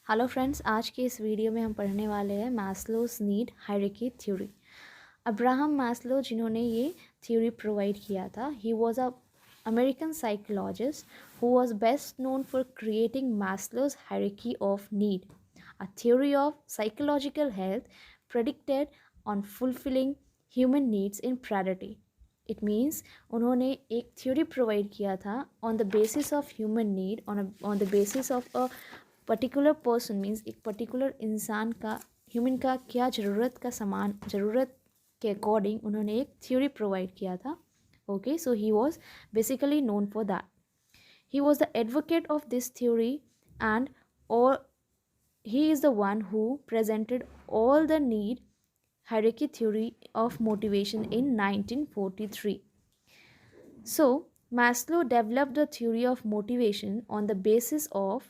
Hello friends, आज के इस वीडियो में हम पढ़ने वाले हैं Maslow's need hierarchy theory. Abraham Maslow जिन्होंने ये थ्योरी प्रोवाइड किया था, he was a American psychologist who was best known for creating Maslow's hierarchy of need, a theory of psychological health predicted on fulfilling human needs in priority. It means उन्होंने एक theory provide किया था on the basis of human need, on the basis of a particular person, means एक particular इंसान का, human का क्या ज़रूरत का सामान, ज़रूरत के अकॉर्डिंग उन्होंने एक थ्योरी प्रोवाइड किया था. Okay, so he was basically known for that. He was the advocate of this theory, and all he is the one who presented all the need hierarchy theory of motivation in 1943. So, Maslow developed the theory of motivation on the basis of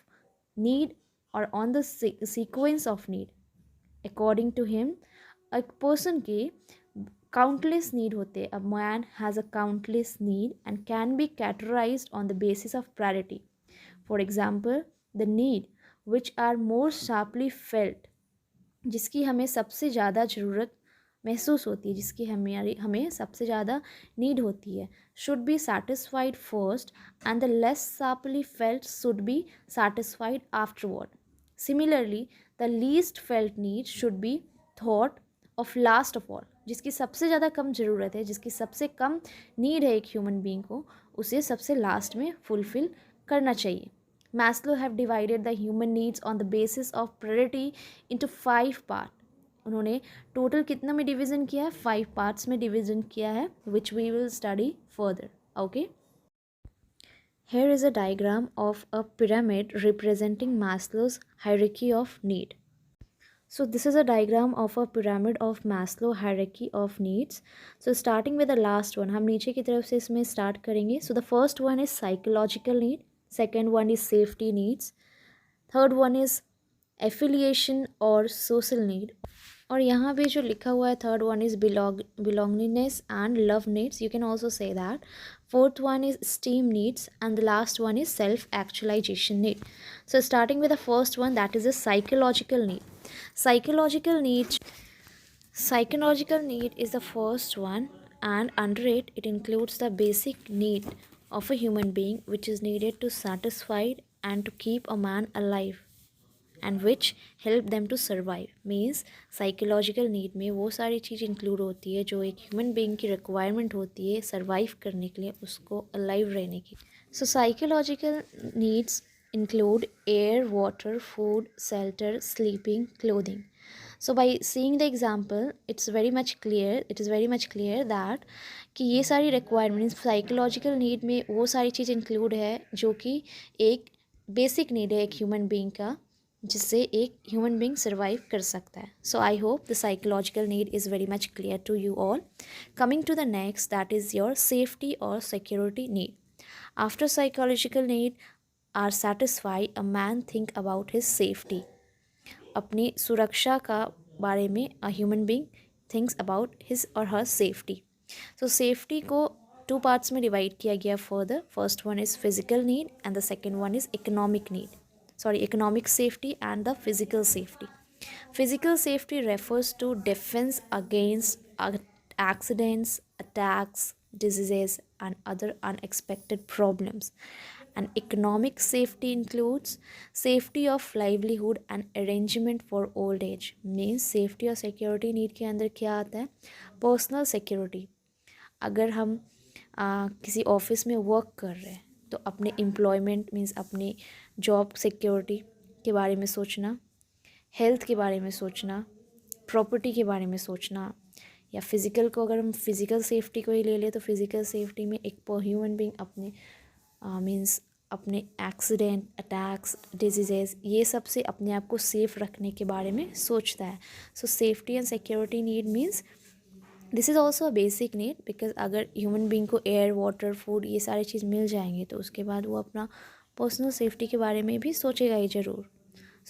need, or on the sequence of need. According to him, a person के countless need होते. A man has a countless need and can be categorized on the basis of priority. For example, the need which are more sharply felt, जिसकी हमें सबसे ज़्यादा ज़रूरत महसूस होती है, जिसकी हमें सबसे ज़्यादा नीड होती है, should be satisfied first and the less sharply felt should be satisfied afterward. Similarly, the least felt need should be thought of last of all. जिसकी सबसे ज़्यादा कम ज़रूरत है, जिसकी सबसे कम नीड है एक ह्यूमन बीइंग को, उसे सबसे लास्ट में फुलफिल करना चाहिए. Maslow have divided the human needs on the basis of priority into 5 part. उन्होंने टोटल कितना में डिवीज़न किया है? 5 पार्ट्स में डिवीज़न किया है, which we will study further. Okay, here is a diagram of a pyramid representing Maslow's hierarchy of need. So this is a diagram of a pyramid of Maslow hierarchy of needs. So starting with the last one, हम नीचे की तरफ से इसमें start करेंगे. So the first one is psychological need, second one is safety needs, third one is affiliation or social need, और यहाँ पे जो लिखा हुआ है third one is belongingness and love needs, you can also say that. Fourth one is esteem needs, and the last one is self actualization need. So starting with the first one, that is a psychological need. Psychological need is the first one, and under it includes the basic need of a human being which is needed to satisfy and to keep a man alive and which help them to survive. Means psychological need में वो सारी चीज़ include होती है जो एक human being की requirement होती है सर्वाइव करने के लिए, उसको अलाइव रहने की. So psychological needs include air, water, food, shelter, sleeping, clothing. So by seeing the example, it is very much clear that कि ये सारी रिक्वायरमेंट्स साइकोलॉजिकल नीड में वो सारी चीज़ इंक्लूड है जो कि एक बेसिक नीड है एक ह्यूमन बीइंग का, जिससे एक ह्यूमन बीइंग सर्वाइव कर सकता है. So I hope the psychological need is very much clear to you all. Coming to the next, that is your safety और security need. After psychological need are satisfy, a man think about his safety. अपनी सुरक्षा का बारे में a human being thinks about his और her safety. So safety को two parts में divide किया गया further. First one is physical need and the second one is economic safety and the physical safety. Physical safety refers to defense against accidents, attacks, diseases, and other unexpected problems. And economic safety includes safety of livelihood and arrangement for old age. Means safety और security need के अंदर क्या आता है? Personal security. अगर हम किसी office में वर्क कर रहे हैं तो अपने एम्प्लॉयमेंट मीन्स अपने जॉब सिक्योरिटी के बारे में सोचना, हेल्थ के बारे में सोचना, प्रॉपर्टी के बारे में सोचना, या फिज़िकल को अगर हम फिज़िकल सेफ्टी को ही ले लें तो फिज़िकल सेफ्टी में एक ह्यूमन बीइंग अपने मीन्स अपने एक्सीडेंट, अटैक्स, डिजीज़ेस, ये सब से अपने आप को सेफ़ रखने के बारे में सोचता है. सो safety and security need means this is also a basic need, because अगर ह्यूमन बीइंग को एयर, वाटर, फूड ये सारी चीज़ मिल जाएंगे तो उसके बाद वो अपना पर्सनल सेफ्टी के बारे में भी सोचेगा ही ज़रूर.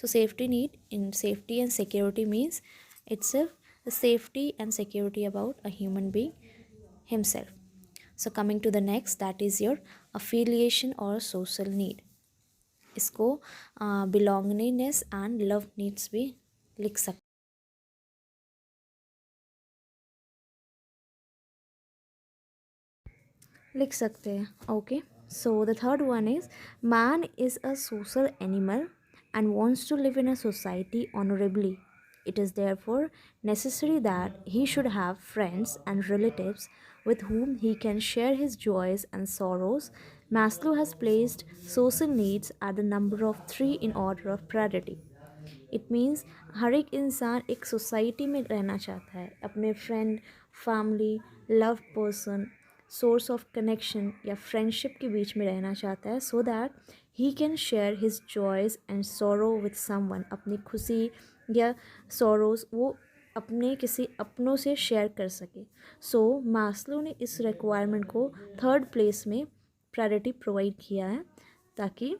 सो safety need in safety and security means it's the safety and security about a human being himself. So coming to the next, that is your affiliation or social need. इसको belongingness and love needs भी लिख सकते हैं. Okay, so the third one is man is a social animal and wants to live in a society honorably. It is therefore necessary that he should have friends and relatives with whom he can share his joys and sorrows. Maslow has placed social needs at the number of 3 in order of priority. It means हर एक इंसान एक society में रहना चाहता है, अपने friend, family, love person, source of connection या फ्रेंडशिप के बीच में रहना चाहता है, so that he can share his joys and sorrow with someone. अपनी खुशी या सोरोज वो अपने किसी अपनों से शेयर कर सके. सो मास्लो ने इस रिक्वायरमेंट को थर्ड प्लेस में प्रायोरिटी प्रोवाइड किया है, ताकि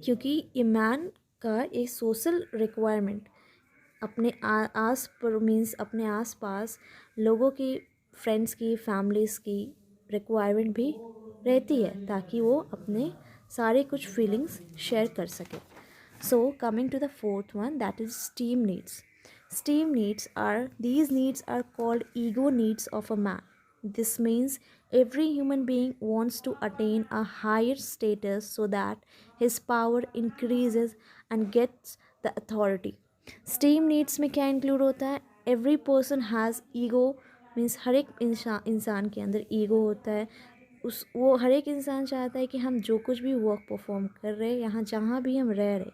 क्योंकि ये मैन का एक सोशल रिक्वायरमेंट अपने आस पर मीन्स अपने आस पास लोगों की, फ्रेंड्स की, फैमिलीज़ की रिक्वायरमेंट भी रहती है, ताकि वो अपने सारे कुछ फीलिंग्स शेयर कर सके. So coming to the fourth one, that is steam needs. Steam needs are, these needs are called ego needs of a man. This means every human being wants to attain a higher status so that his power increases and gets the authority. Steam needs में क्या include होता है? Every person has ego, means हर एक इंसान के अंदर ego होता है. वो हर एक इंसान चाहता है कि हम जो कुछ भी वर्क परफॉर्म कर रहे हैं, यहाँ जहाँ भी हम रह रहे,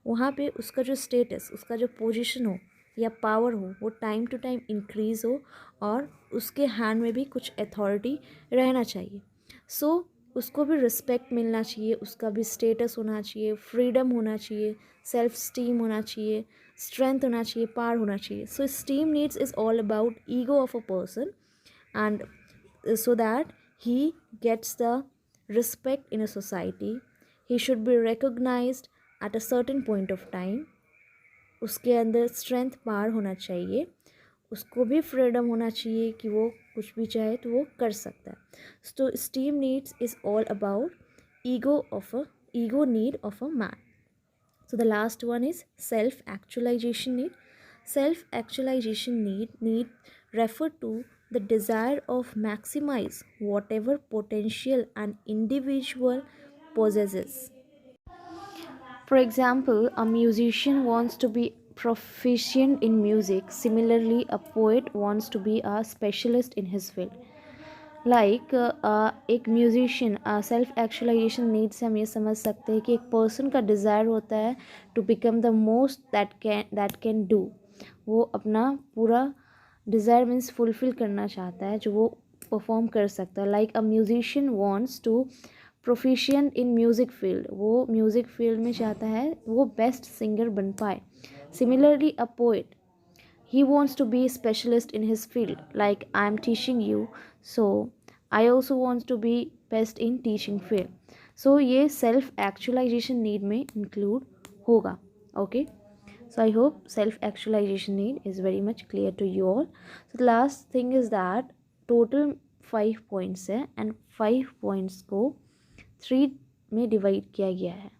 वहाँ पे उसका जो स्टेटस, उसका जो पोजीशन हो या पावर हो, वो टाइम टू टाइम इंक्रीज़ हो और उसके हैंड में भी कुछ अथॉरिटी रहना चाहिए. सो उसको भी रिस्पेक्ट मिलना चाहिए, उसका भी स्टेटस होना चाहिए, फ्रीडम होना चाहिए, सेल्फ स्टीम होना चाहिए, स्ट्रेंथ होना चाहिए, पावर होना चाहिए. So esteem needs is all about ego of a person, and so that he gets the respect in a society. He should be recognized at a certain point of time. उसके अंदर strength power होना चाहिए, उसको भी freedom होना चाहिए कि वो कुछ भी चाहे तो वो कर सकता है. तो steam needs is all about ego need of a man. So the last one is self-actualization need. Self-actualization need refer to the desire of maximize whatever potential an individual possesses. For example, a musician wants to be proficient in music. Similarly, a poet wants to be a specialist in his field. Like एक musician self actualisation need से हम ये समझ सकते हैं कि एक person का डिज़ायर होता है to become the most that can do. वो अपना पूरा डिज़ायर मीन्स फुलफ़िल करना चाहता है जो वो परफॉर्म कर सकता है. Like a musician wants to proficient in music field, वो म्यूज़िक फील्ड में चाहता है वो बेस्ट सिंगर बन पाए. Similarly a poet, he wants to be a specialist in his field, like I am teaching you, so I also want to be best in teaching field. So ये self actualization need में include होगा. Okay, so I hope self actualization need is very much clear to you all. So the last thing is that total 5 points है and 5 points को 3 में divide किया गया है.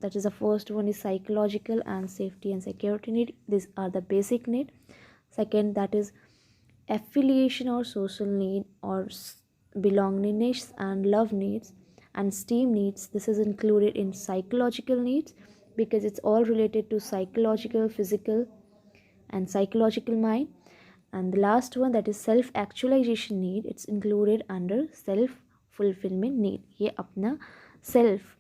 That is, the first one is psychological and safety and security need. These are the basic need. Second, that is affiliation or social need or belongingness and love needs. And STEAM needs, this is included in psychological needs because it's all related to psychological, physical and psychological mind. And the last one, that is self actualization need, it's included under self fulfillment need. ये अपना self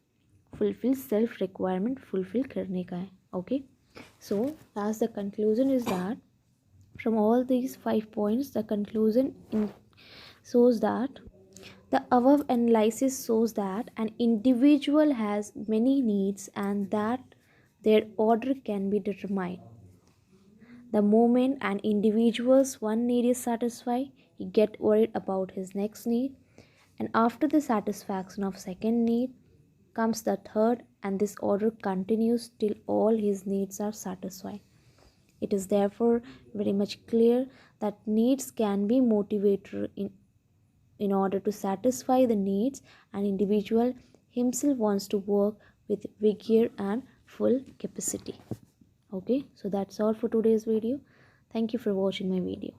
fulfill, self requirement fulfill करने का है. Okay, so as the conclusion is that from all these 5 points, the conclusion shows that the above analysis shows that an individual has many needs and that their order can be determined. The moment an individual's one need is satisfied, he get worried about his next need, and after the satisfaction of second need comes the third, and this order continues till all his needs are satisfied. It is therefore very much clear that needs can be motivator in order to satisfy the needs, an individual himself wants to work with vigor and full capacity. Okay, so that's all for today's video. Thank you for watching my video.